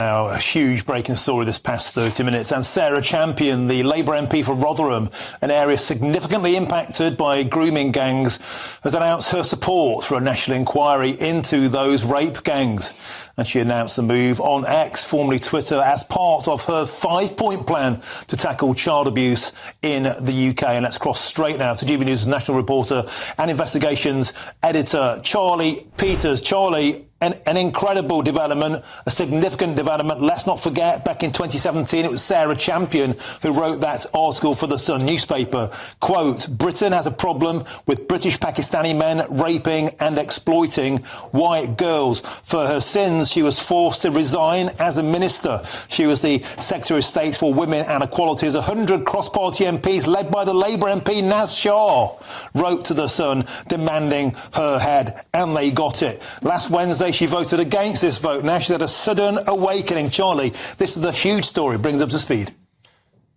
Now, a huge breaking story this past 30 minutes, and Sarah Champion, the Labour MP for Rotherham, an area significantly impacted by grooming gangs, has announced her support for a national inquiry into those rape gangs. And she announced the move on X, formerly Twitter, as part of her 5-point plan to tackle child abuse in the UK. And let's cross straight now to GB News' national reporter and investigations editor, Charlie Peters. Charlie, an incredible development, a significant development. Let's not forget, back in 2017, it was Sarah Champion who wrote that article for The Sun newspaper. Quote, Britain has a problem with British Pakistani men raping and exploiting white girls. For her sins, she was forced to resign as a minister. She was the Secretary of State for Women and Equalities. 100 cross-party MPs, led by the Labour MP Naz Shah, wrote to The Sun demanding her head, and they got it. Last Wednesday, she voted against this vote. Now she's had a sudden awakening. Charlie, this is a huge story. Bring us up to speed.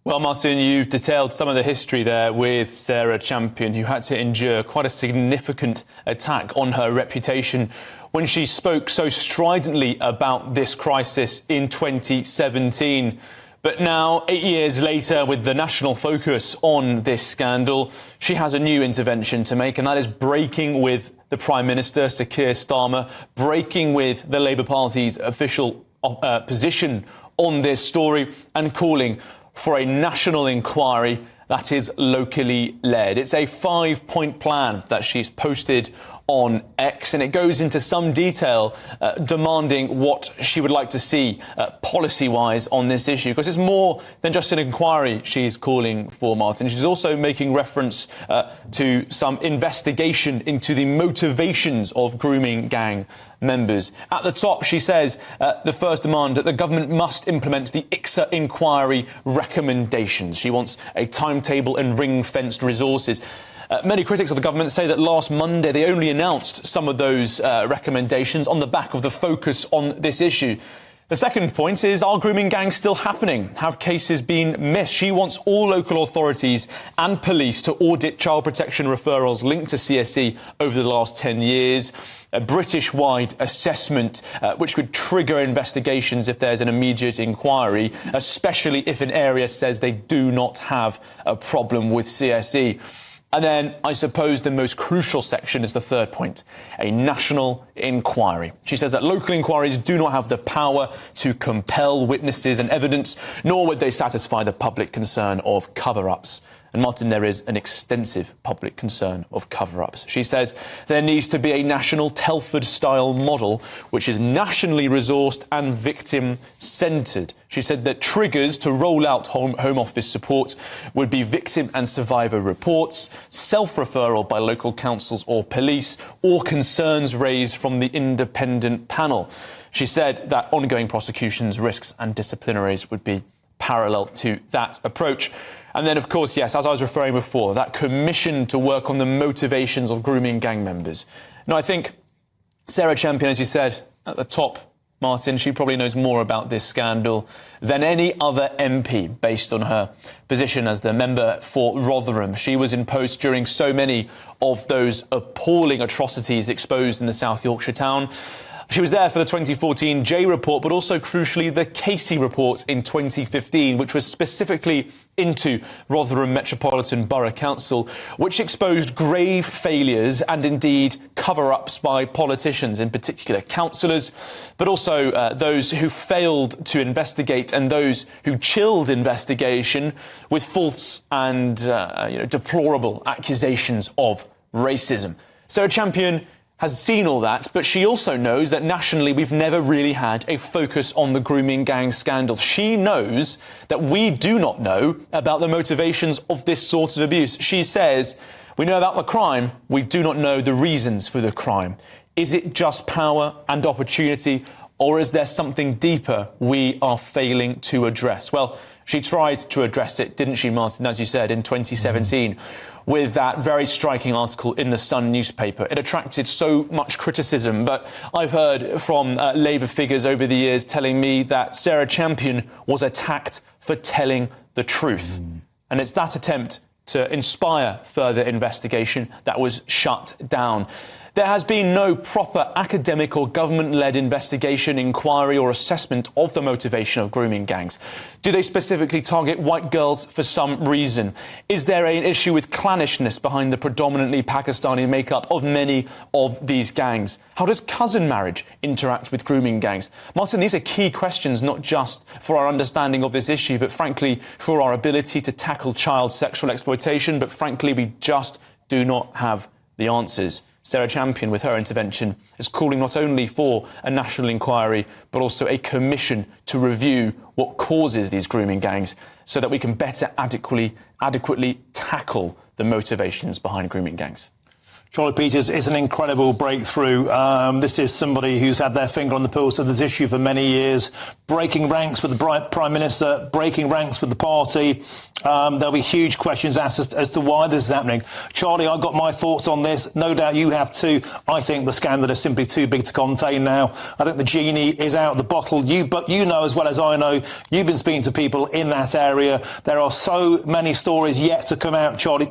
Well, Martin, you've detailed some of the history there with Sarah Champion, who had to endure quite a significant attack on her reputation when she spoke so stridently about this crisis in 2017. But now, 8 years later, with the national focus on this scandal, she has a new intervention to make, and that is breaking with the Prime Minister, Sir Keir Starmer, breaking with the Labour Party's official position on this story and calling for a national inquiry that is locally led. It's a 5-point plan that she's posted on X, and it goes into some detail demanding what she would like to see policy-wise on this issue, because it's more than just an inquiry she's calling for, Martin. She's also making reference to some investigation into the motivations of grooming gang members. At the top, she says the first demand that the government must implement the ICSA inquiry recommendations. She wants a timetable and ring-fenced resources. Many critics of the government say that last Monday they only announced some of those recommendations on the back of the focus on this issue. The second point is, are grooming gangs still happening? Have cases been missed? She wants all local authorities and police to audit child protection referrals linked to CSE over the last 10 years. A British-wide assessment which could trigger investigations if there's an immediate inquiry, especially if an area says they do not have a problem with CSE. And then, I suppose, the most crucial section is the third point, a national inquiry. She says that local inquiries do not have the power to compel witnesses and evidence, nor would they satisfy the public concern of cover-ups. And, Martin, there is an extensive public concern of cover-ups. She says there needs to be a national Telford-style model which is nationally resourced and victim-centred. She said that triggers to roll out Home Office support would be victim and survivor reports, self-referral by local councils or police, or concerns raised from the independent panel. She said that ongoing prosecutions, risks and disciplinaries would be parallel to that approach. And then, of course, yes, as I was referring before, that commission to work on the motivations of grooming gang members. Now, I think Sarah Champion, as you said, at the top, Martin, she probably knows more about this scandal than any other MP based on her position as the member for Rotherham. She was in post during so many of those appalling atrocities exposed in the South Yorkshire town. She was there for the 2014 J report, but also, crucially, the Casey report in 2015, which was specifically into Rotherham Metropolitan Borough Council, which exposed grave failures and indeed cover-ups by politicians, in particular councillors, but also those who failed to investigate and those who chilled investigation with false and deplorable accusations of racism. Sarah Champion has seen all that, but she also knows that nationally we've never really had a focus on the grooming gang scandal. She knows that we do not know about the motivations of this sort of abuse. She says, we know about the crime, we do not know the reasons for the crime. Is it just power and opportunity, or is there something deeper we are failing to address? Well, she tried to address it, didn't she, Martin, as you said, in 2017. With that very striking article in the Sun newspaper. It attracted so much criticism, but I've heard from Labour figures over the years telling me that Sarah Champion was attacked for telling the truth. And it's that attempt to inspire further investigation that was shut down. There has been no proper academic or government-led investigation, inquiry or assessment of the motivation of grooming gangs. Do they specifically target white girls for some reason? Is there an issue with clannishness behind the predominantly Pakistani makeup of many of these gangs? How does cousin marriage interact with grooming gangs? Martin, these are key questions not just for our understanding of this issue, but frankly for our ability to tackle child sexual exploitation. But frankly, we just do not have the answers. Sarah Champion, with her intervention, is calling not only for a national inquiry, but also a commission to review what causes these grooming gangs so that we can better adequately tackle the motivations behind grooming gangs. Charlie Peters is an incredible breakthrough. This is somebody who's had their finger on the pulse of this issue for many years, breaking ranks with the Prime Minister, breaking ranks with the party. There'll be huge questions asked as to why this is happening. Charlie, I've got my thoughts on this. No doubt you have too. I think the scandal is simply too big to contain now. I think the genie is out of the bottle. But you know as well as I know, you've been speaking to people in that area. There are so many stories yet to come out, Charlie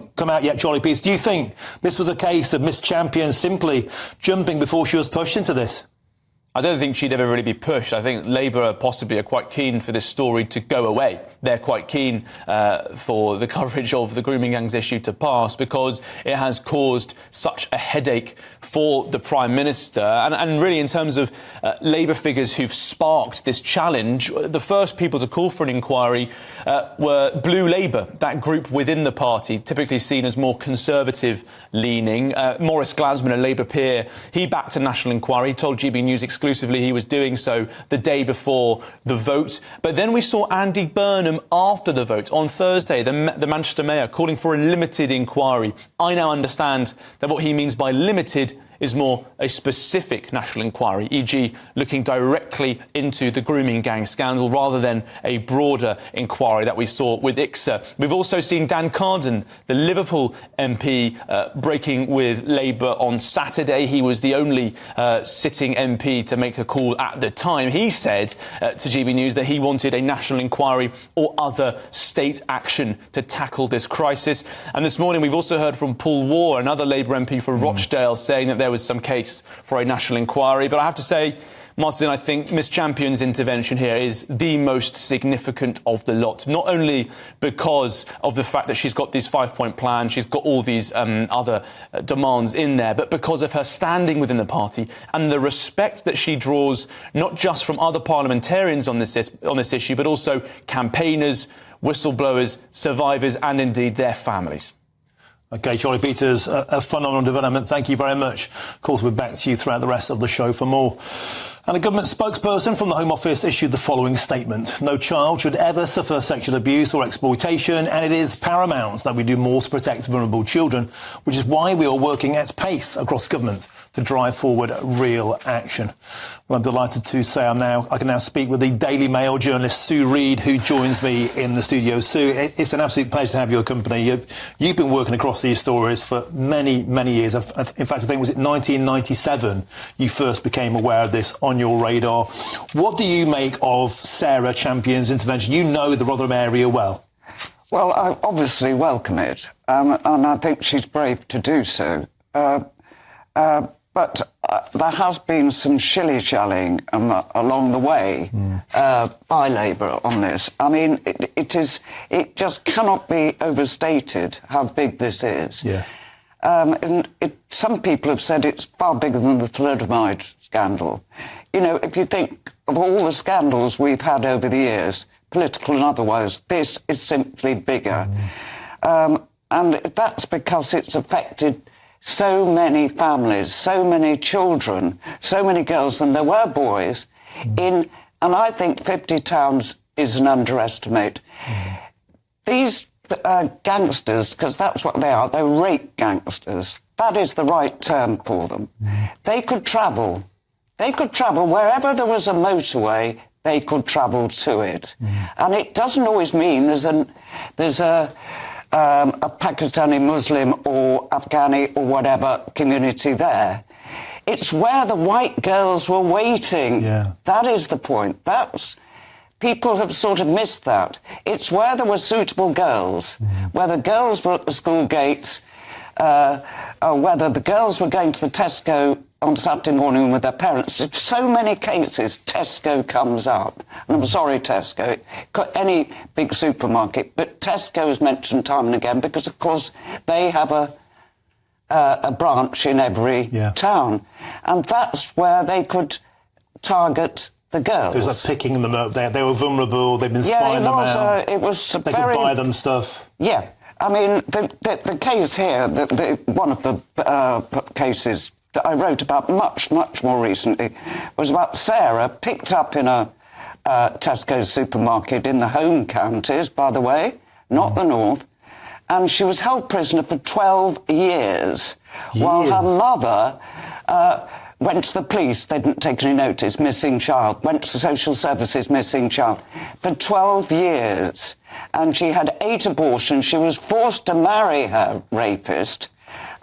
Peters. Do you think this was a case of Miss Champion simply jumping before she was pushed into this? I don't think she'd ever really be pushed. I think Labour possibly are quite keen for this story to go away. They're quite keen for the coverage of the grooming gangs issue to pass because it has caused such a headache for the Prime Minister. And really, in terms of Labour figures who've sparked this challenge, the first people to call for an inquiry were Blue Labour, that group within the party, typically seen as more conservative-leaning. Maurice Glasman, a Labour peer, he backed a national inquiry. He told GB News exclusively he was doing so the day before the vote. But then we saw Andy Burnham after the vote on Thursday, the Manchester Mayor, calling for a limited inquiry. I now understand that what he means by limited is more a specific national inquiry, e.g. looking directly into the grooming gang scandal rather than a broader inquiry that we saw with ICSA. We've also seen Dan Carden, the Liverpool MP, breaking with Labour on Saturday. He was the only sitting MP to make a call at the time. He said to GB News that he wanted a national inquiry or other state action to tackle this crisis. And this morning we've also heard from Paul Waugh, another Labour MP for Rochdale, saying that there was some case for a national inquiry. But I have to say, Martin, I think Miss Champion's intervention here is the most significant of the lot, not only because of the fact that she's got this 5-point plan, she's got all these other demands in there, but because of her standing within the party and the respect that she draws not just from other parliamentarians on this issue, but also campaigners, whistleblowers, survivors and indeed their families. OK, Charlie Peters, a phenomenal development. Thank you very much. Of course, we're back to you throughout the rest of the show for more. And a government spokesperson from the Home Office issued the following statement. No child should ever suffer sexual abuse or exploitation, and it is paramount that we do more to protect vulnerable children, which is why we are working at pace across government to drive forward real action. Well, I'm delighted to say I can now speak with the Daily Mail journalist Sue Reed, who joins me in the studio. Sue, it's an absolute pleasure to have your company. You've been working across these stories for many, many years. In fact, I think, was it 1997 you first became aware of this on your radar? What do you make of Sarah Champion's intervention? You know the Rotherham area well. Well, I obviously welcome it, and I think she's brave to do so. But there has been some shilly-shallying along the way by Labour on this. I mean, it just cannot be overstated how big this is. Yeah. And some people have said it's far bigger than the thalidomide scandal. You know, if you think of all the scandals we've had over the years, political and otherwise, this is simply bigger. And that's because it's affected so many families, so many children, so many girls, and there were boys and I think 50 towns is an underestimate. These gangsters, because that's what they are, they're rape gangsters. That is the right term for them. They could travel. They could travel wherever there was a motorway, they could travel to it. And it doesn't always mean there's a Pakistani Muslim or Afghani or whatever community there. It's where the white girls were waiting. Yeah. That is the point. People have sort of missed that. It's where there were suitable girls, where the girls were at the school gates whether the girls were going to the Tesco on Saturday morning with their parents. In so many cases, Tesco comes up. And I'm sorry, Tesco, any big supermarket, but Tesco is mentioned time and again because, of course, they have a branch in every town. And that's where they could target the girls. It was like picking them up. They were vulnerable. They'd been spying them out. They could buy them stuff. Yeah. I mean, the case here, one of the cases that I wrote about much more recently was about Sarah, picked up in a Tesco supermarket in the home counties, by the way, not the north, and she was held prisoner for 12 years. While her mother went to the police, they didn't take any notice, missing child, went to social services, missing child, for 12 years. And she had 8 abortions. She was forced to marry her rapist.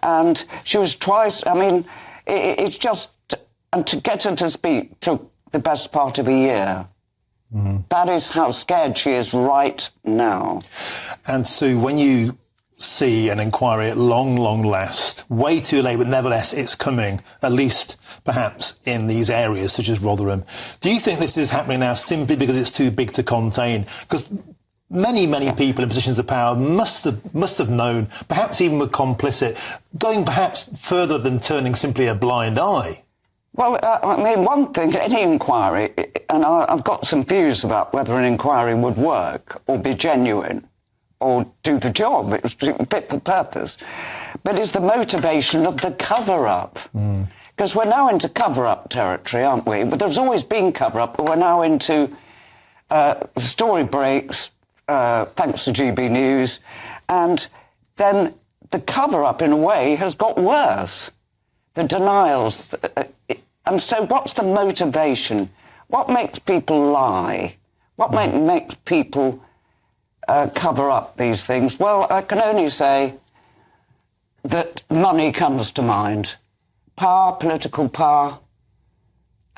And she was twice, I mean, it's just, and to get her to speak took the best part of a year. That is how scared she is right now. And Sue, when you see an inquiry at long last, way too late, but nevertheless it's coming, at least perhaps in these areas such as Rotherham, do you think this is happening now simply because it's too big to contain? Because many people in positions of power must have known, perhaps even were complicit, going perhaps further than turning simply a blind eye. Well, I mean, one thing, any inquiry, and I've got some views about whether an inquiry would work or be genuine or do the job, it was fit for purpose, but it's the motivation of the cover-up. Because we're now into cover-up territory, aren't we? But there's always been cover-up, but we're now into story breaks, thanks to GB News, and then the cover-up, in a way, has got worse. The denials. And so what's the motivation? What makes people lie? What makes people cover up these things? Well, I can only say that money comes to mind. Power, political power.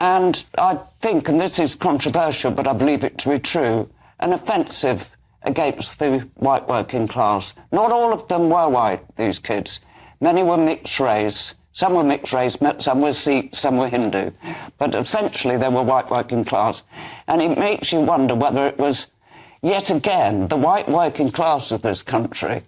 And I think, and this is controversial, but I believe it to be true, an offensive against the white working class. Not all of them were white, these kids. Many were mixed race. Some were mixed race, some were Sikh, some were Hindu. But essentially they were white working class. And it makes you wonder whether it was, yet again, the white working class of this country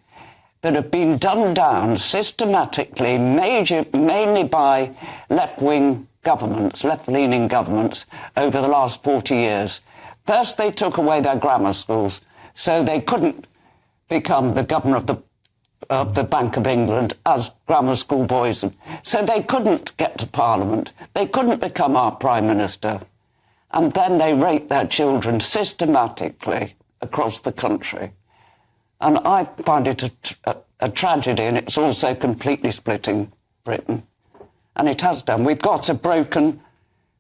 that have been done down systematically, mainly by left-wing governments, left-leaning governments, over the last 40 years. First, they took away their grammar schools, so they couldn't become the governor of the Bank of England as grammar school boys. So they couldn't get to Parliament. They couldn't become our Prime Minister. And then they raped their children systematically across the country. And I find it a tragedy, and it's also completely splitting Britain. And it has done. We've got a broken,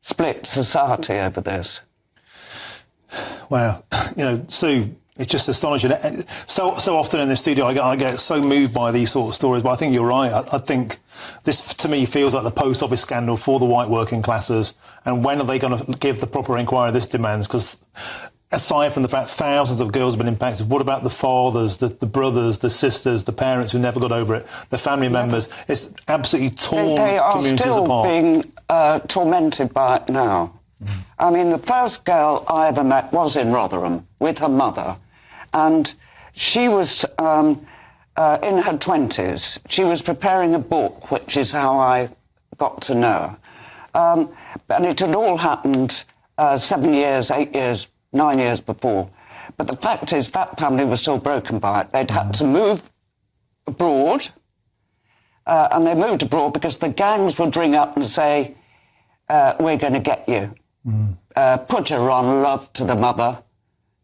split society over this. Wow. Sue, it's just astonishing. So often in the studio, I get so moved by these sort of stories, but I think you're right. I think this, to me, feels like the post office scandal for the white working classes. And when are they going to give the proper inquiry this demands? Because aside from the fact thousands of girls have been impacted, what about the fathers, the brothers, the sisters, the parents who never got over it, the family members? It's absolutely torn communities apart. They are still being tormented by it now. I mean, the first girl I ever met was in Rotherham with her mother, and she was in her 20s. She was preparing a book, which is how I got to know her. And it had all happened 7 years, 8 years, 9 years before. But the fact is that family was still broken by it. They'd had to move abroad, and they moved abroad because the gangs would ring up and say, we're going to get you. Put her on love to the mother,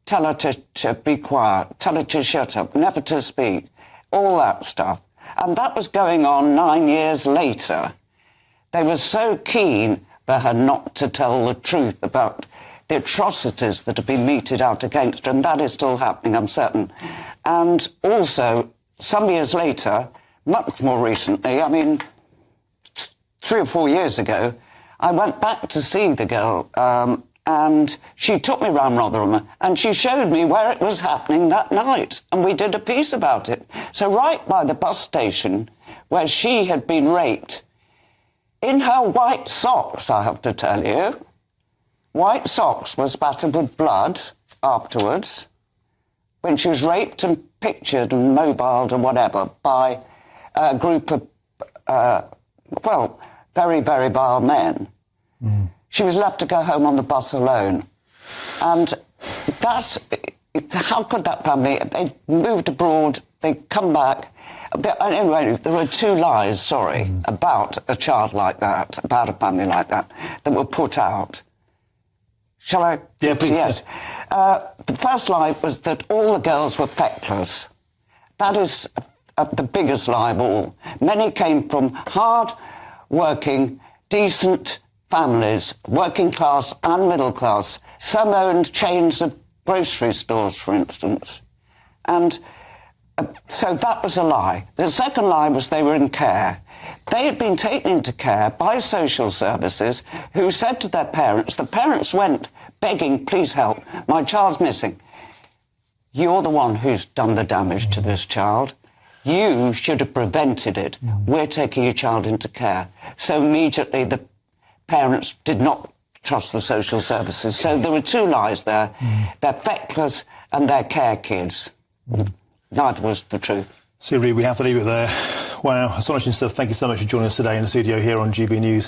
tell her to be quiet, tell her to shut up, never to speak, all that stuff. And that was going on 9 years later. They were so keen for her not to tell the truth about the atrocities that have been meted out against her, and that is still happening, I'm certain. And also, some years later, much more recently, I mean, 3 or 4 years ago, I went back to see the girl, and she took me round Rotherham, and she showed me where it was happening that night, and we did a piece about it. So right by the bus station, where she had been raped in her white socks, I have to tell you. White socks were spattered with blood afterwards when she was raped and pictured and mobiled and whatever by a group of, very, very vile men. She was left to go home on the bus alone. And how could that family, they moved abroad, they come back. Anyway, there were two lies, about a child like that, about a family like that were put out. Shall I? Yeah, please. Yes. The first lie was that all the girls were feckless. That is the biggest lie of all. Many came from hard-working, decent families, working class and middle class. Some owned chains of grocery stores, for instance. And so that was a lie. The second lie was they were in care. They had been taken into care by social services who said to their parents, the parents went begging, please help, my child's missing. You're the one who's done the damage to this child. You should have prevented it. We're taking your child into care. So immediately the parents did not trust the social services. So there were two lies there. They're feckless and they're care kids. Neither was the truth. Siri, we have to leave it there. Wow, astonishing stuff. Thank you so much for joining us today in the studio here on GB News.